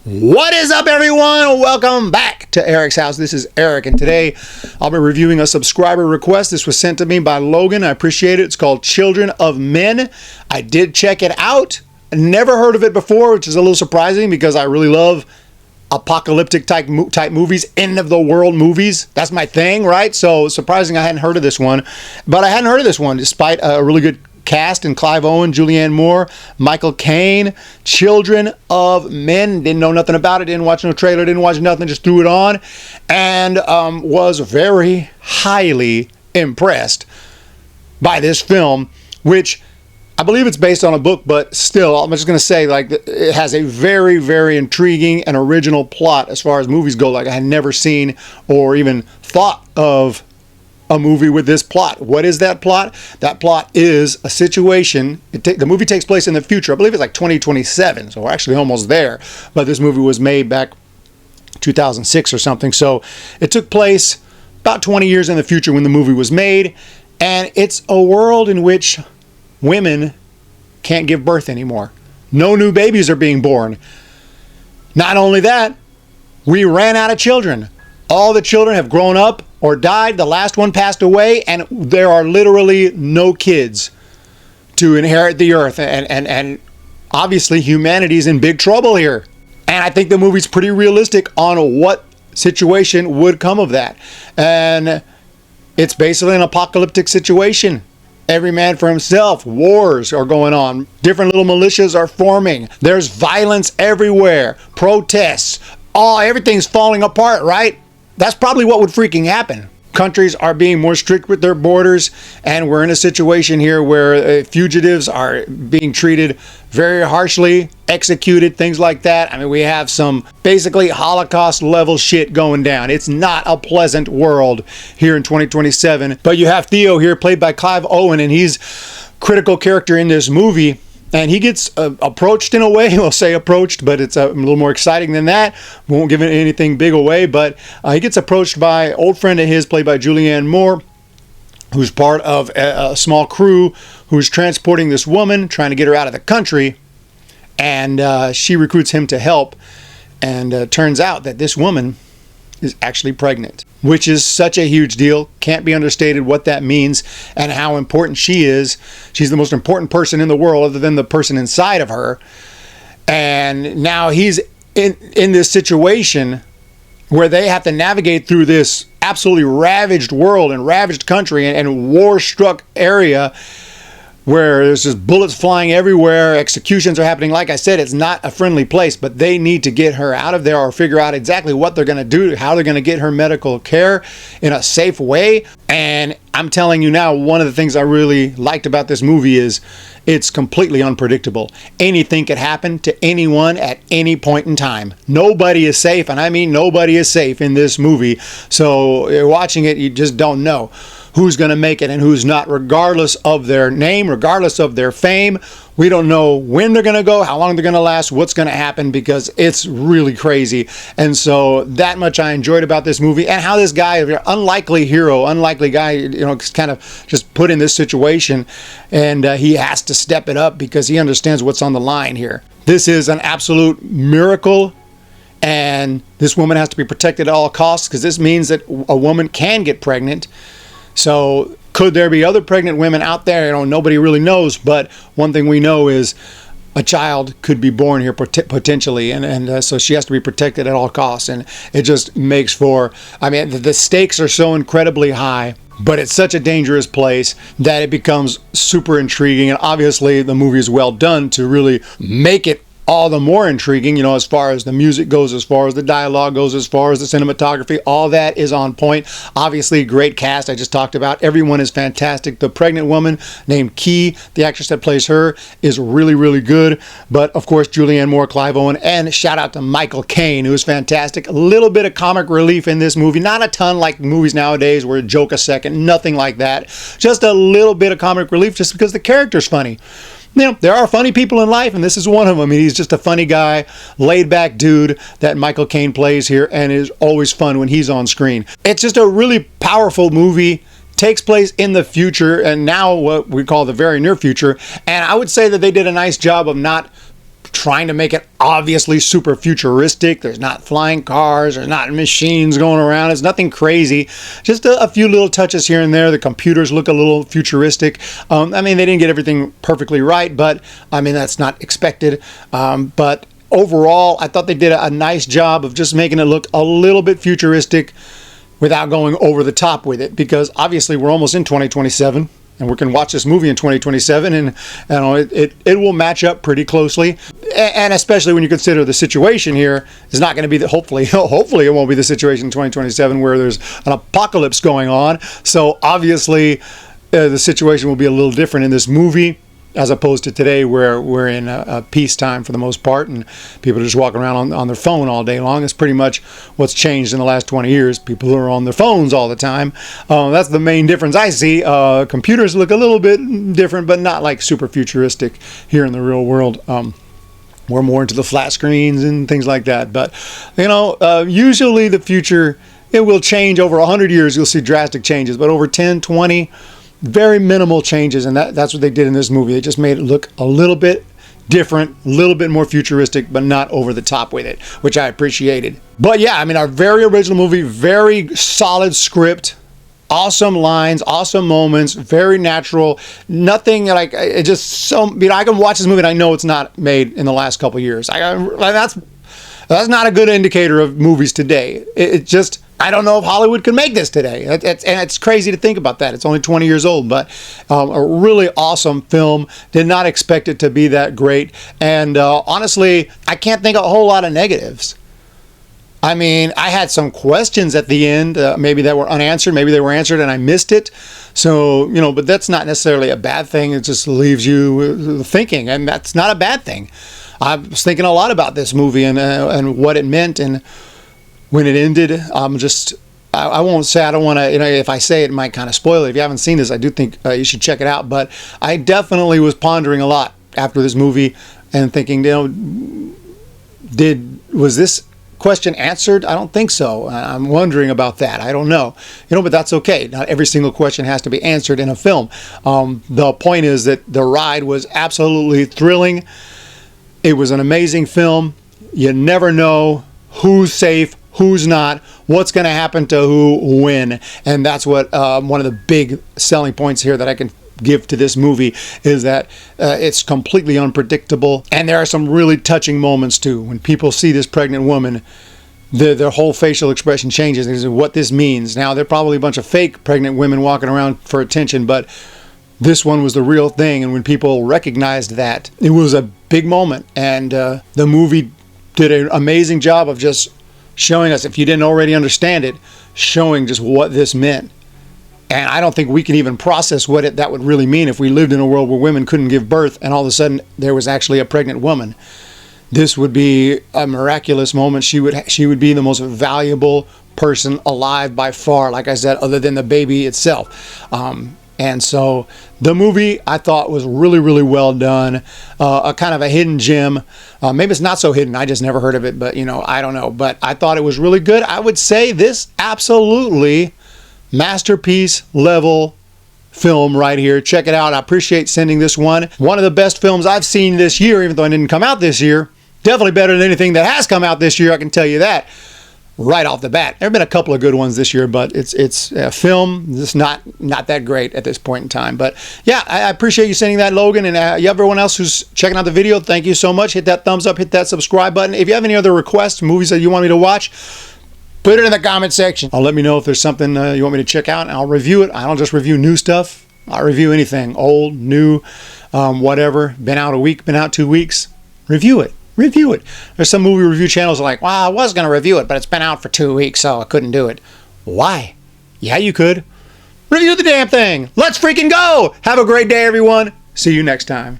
What is up, everyone? Welcome back to Eric's House. This is Eric, and today I'll be reviewing a subscriber request. This was sent to me by Logan. I appreciate it. It's called Children of Men. I did check it out. Never heard of it before, which is a little surprising because I really love apocalyptic type movies, end of the world movies. That's my thing, right? So surprising I hadn't heard of this one. But I hadn't heard of this one despite a really good cast in Clive Owen, Julianne Moore, Michael Caine. Children of Men. Didn't know nothing about it. Didn't watch no trailer. Didn't watch nothing. Just threw it on and was very highly impressed by this film, which I believe it's based on a book, but still, I'm just going to say, like, it has a very, very intriguing and original plot as far as movies go. Like, I had never seen or even thought of a movie with this plot. What is that plot? That plot is a situation. The movie takes place in the future. I believe it's like 2027, so we're actually almost there. But this movie was made back 2006 or something. So it took place about 20 years in the future when the movie was made. And it's a world in which women can't give birth anymore. No new babies are being born. Not only that, we ran out of children. All the children have grown up or died. The last one passed away, and there are literally no kids to inherit the earth. And obviously humanity's in big trouble here. And I think the movie's pretty realistic on what situation would come of that. And it's basically an apocalyptic situation. Every man for himself. Wars are going on. Different little militias are forming. There's violence everywhere. Protests. Everything's falling apart, right? That's probably what would freaking happen. Countries are being more strict with their borders, and we're in a situation here where fugitives are being treated very harshly, executed, things like that. I mean, we have some basically Holocaust level shit going down. It's not a pleasant world here in 2027. But you have Theo here, played by Clive Owen, and he's a critical character in this movie. And he gets approached in a way. We'll say approached, but it's a little more exciting than that. We won't give anything big away, but he gets approached by an old friend of his, played by Julianne Moore, who's part of a small crew who's transporting this woman, trying to get her out of the country. And she recruits him to help. And turns out that this woman is actually pregnant, which is such a huge deal. Can't be understated what that means and how important she is. She's the most important person in the world other than the person inside of her. And now he's in this situation where they have to navigate through this absolutely ravaged world and ravaged country and war-struck area where there's just bullets flying everywhere, executions are happening. Like I said, it's not a friendly place, but they need to get her out of there or figure out exactly what they're going to do, how they're going to get her medical care in a safe way. And I'm telling you now, one of the things I really liked about this movie is it's completely unpredictable. Anything could happen to anyone at any point in time. Nobody is safe, and I mean nobody is safe in this movie. So you're watching it, you just don't know who's going to make it and who's not, regardless of their name, regardless of their fame. We don't know when they're going to go, how long they're going to last, what's going to happen, because it's really crazy. And so that much I enjoyed about this movie, and how this guy, unlikely hero, unlikely guy, kind of just put in this situation, and he has to step it up because he understands what's on the line here. This is an absolute miracle. And this woman has to be protected at all costs, because this means that a woman can get pregnant. So could there be other pregnant women out there? Nobody really knows. But one thing we know is a child could be born here potentially. And so she has to be protected at all costs. And it just makes for, the stakes are so incredibly high. But it's such a dangerous place that it becomes super intriguing. And obviously the movie is well done to really make it all the more intriguing, as far as the music goes, as far as the dialogue goes, as far as the cinematography, all that is on point. Obviously, great cast I just talked about. Everyone is fantastic. The pregnant woman named Key, the actress that plays her, is really, really good. But of course, Julianne Moore, Clive Owen, and shout out to Michael Caine, who is fantastic. A little bit of comic relief in this movie. Not a ton like movies nowadays where joke a second, nothing like that. Just a little bit of comic relief just because the character's funny. There are funny people in life, and this is one of them. He's just a funny guy, laid-back dude that Michael Caine plays here, and is always fun when he's on screen. It's just a really powerful movie. Takes place in the future, and now what we call the very near future. And I would say that they did a nice job of not trying to make it obviously super futuristic. There's not flying cars, there's not machines going around. It's nothing crazy. Just a few little touches here and there. The computers look a little futuristic. I mean, they didn't get everything perfectly right, but I mean, that's not expected. But overall, I thought they did a nice job of just making it look a little bit futuristic without going over the top with it, because obviously we're almost in 2027 and we can watch this movie in 2027, and you know, it will match up pretty closely. And especially when you consider the situation here is not going to be hopefully it won't be the situation in 2027 where there's an apocalypse going on. So obviously the situation will be a little different in this movie, as opposed to today where we're in a peacetime for the most part and people are just walking around on their phone all day long. It's pretty much what's changed in the last 20 years. People are on their phones all the time. That's the main difference I see. Computers look a little bit different, but not like super futuristic here in the real world. We're more into the flat screens and things like that. But, you know, usually the future, it will change. Over 100 years, you'll see drastic changes. But over 10, 20, very minimal changes, and that's what they did in this movie. They just made it look a little bit different, a little bit more futuristic, but not over the top with it, which I appreciated. But yeah, I mean, our very original movie, very solid script, awesome lines, awesome moments, very natural. Nothing like it. Just so, you know, I can watch this movie and I know it's not made in the last couple of years. That's not a good indicator of movies today. It just, I don't know if Hollywood could make this today. And it's crazy to think about that. It's only 20 years old, but a really awesome film. Did not expect it to be that great. And honestly, I can't think of a whole lot of negatives. I mean, I had some questions at the end, maybe that were unanswered, maybe they were answered and I missed it. So, you know, but that's not necessarily a bad thing. It just leaves you thinking, and that's not a bad thing. I was thinking a lot about this movie and what it meant, and when it ended, I won't say, I don't want to, you know, if I say it, it might kind of spoil it. If you haven't seen this, I do think you should check it out. But I definitely was pondering a lot after this movie and thinking, you know, was this question answered? I don't think so. I'm wondering about that. I don't know. You know, but that's okay. Not every single question has to be answered in a film. The point is that the ride was absolutely thrilling. It was an amazing film. You never know who's safe, who's not, what's going to happen to who, when. And that's what one of the big selling points here that I can give to this movie is that it's completely unpredictable. And there are some really touching moments too. When people see this pregnant woman, their whole facial expression changes. This is what this means. Now, there are probably a bunch of fake pregnant women walking around for attention, but this one was the real thing. And when people recognized that, it was a big moment. And the movie did an amazing job of just showing us, if you didn't already understand it, showing just what this meant. And I don't think we can even process what that would really mean if we lived in a world where women couldn't give birth and all of a sudden there was actually a pregnant woman. This would be a miraculous moment. She would be the most valuable person alive by far, like I said, other than the baby itself. And so the movie, I thought, was really, really well done. A kind of a hidden gem. Maybe it's not so hidden. I just never heard of it, but, you know, I don't know. But I thought it was really good. I would say this absolutely masterpiece level film right here. Check it out. I appreciate sending this one. One of the best films I've seen this year, even though it didn't come out this year. Definitely better than anything that has come out this year, I can tell you that. Right off the bat. There have been a couple of good ones this year, but it's a film that's not that great at this point in time. But yeah, I appreciate you sending that, Logan, and everyone else who's checking out the video. Thank you so much. Hit that thumbs up, hit that subscribe button. If you have any other requests, movies that you want me to watch, put it in the comment section. I'll let me know if there's something you want me to check out, and I'll review it. I don't just review new stuff. I review anything, old, new, whatever. Been out a week, been out 2 weeks. Review it. Review it. There's some movie review channels that are like, well, I was going to review it, but it's been out for 2 weeks, so I couldn't do it. Why? Yeah, you could. Review the damn thing. Let's freaking go. Have a great day, everyone. See you next time.